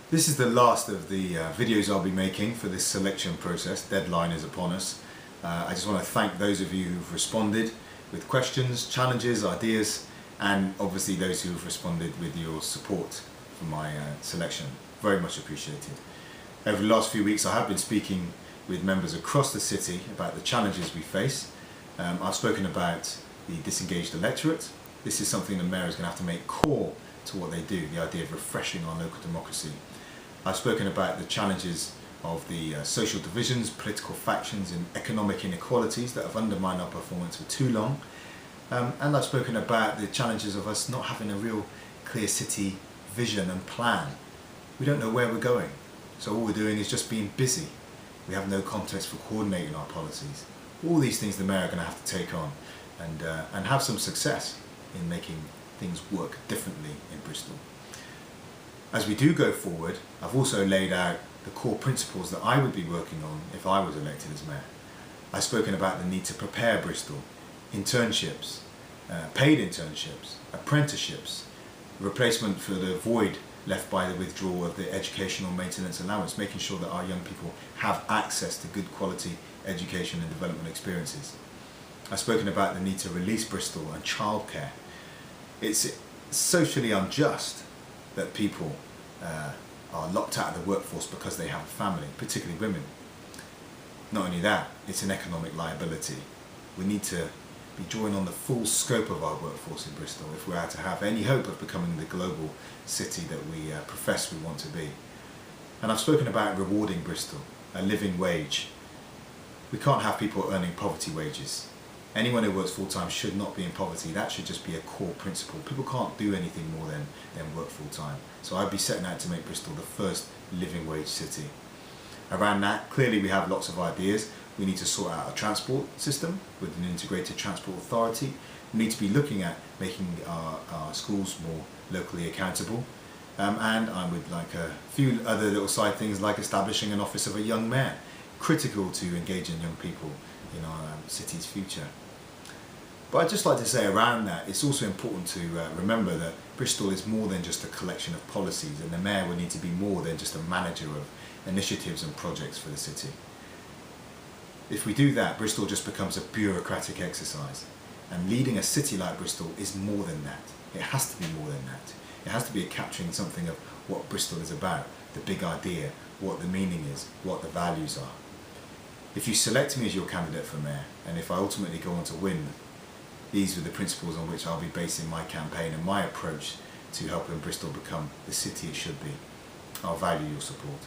This is the last of the videos I'll be making for this selection process. Deadline is upon us. I just want to thank those of you who've responded with questions, challenges, ideas, and obviously those who have responded with your support for my selection. Very much appreciated. Over the last few weeks I have been speaking with members across the city about the challenges we face. I've spoken about the disengaged electorate. This is something the Mayor is going to have to make core to what they do, the idea of refreshing our local democracy. I've spoken about the challenges of the social divisions, political factions and economic inequalities that have undermined our performance for too long. And I've spoken about the challenges of us not having a real clear city vision and plan. We don't know where we're going, so all we're doing is just being busy. We have no context for coordinating our policies. All these things the Mayor are going to have to take on and have some success in making things work differently in Bristol. As we do go forward, I've also laid out the core principles that I would be working on if I was elected as Mayor. I've spoken about the need to prepare Bristol, internships, paid internships, apprenticeships, replacement for the void left by the withdrawal of the educational maintenance allowance, making sure that our young people have access to good quality education and development experiences. I've spoken about the need to release Bristol and childcare. It's socially unjust that people are locked out of the workforce because they have a family, particularly women. Not only that, it's an economic liability. We need to be drawing on the full scope of our workforce in Bristol if we're to have any hope of becoming the global city that we profess we want to be. And I've spoken about rewarding Bristol, a living wage. We can't have people earning poverty wages. Anyone who works full-time should not be in poverty. That should just be a core principle. People can't do anything more than work full-time. So I'd be setting out to make Bristol the first living wage city. Around that, clearly we have lots of ideas. We need to sort out a transport system with an integrated transport authority. We need to be looking at making our schools more locally accountable. And I would like a few other little side things like establishing an office of a young mayor, critical to engaging young people in our city's future. But I'd just like to say around that, it's also important to remember that Bristol is more than just a collection of policies, and the Mayor will need to be more than just a manager of initiatives and projects for the city. If we do that, Bristol just becomes a bureaucratic exercise, and leading a city like Bristol is more than that. It has to be more than that. It has to be capturing something of what Bristol is about, the big idea, what the meaning is, what the values are. If you select me as your candidate for Mayor, and if I ultimately go on to win, these are the principles on which I'll be basing my campaign and my approach to helping Bristol become the city it should be. I'll value your support.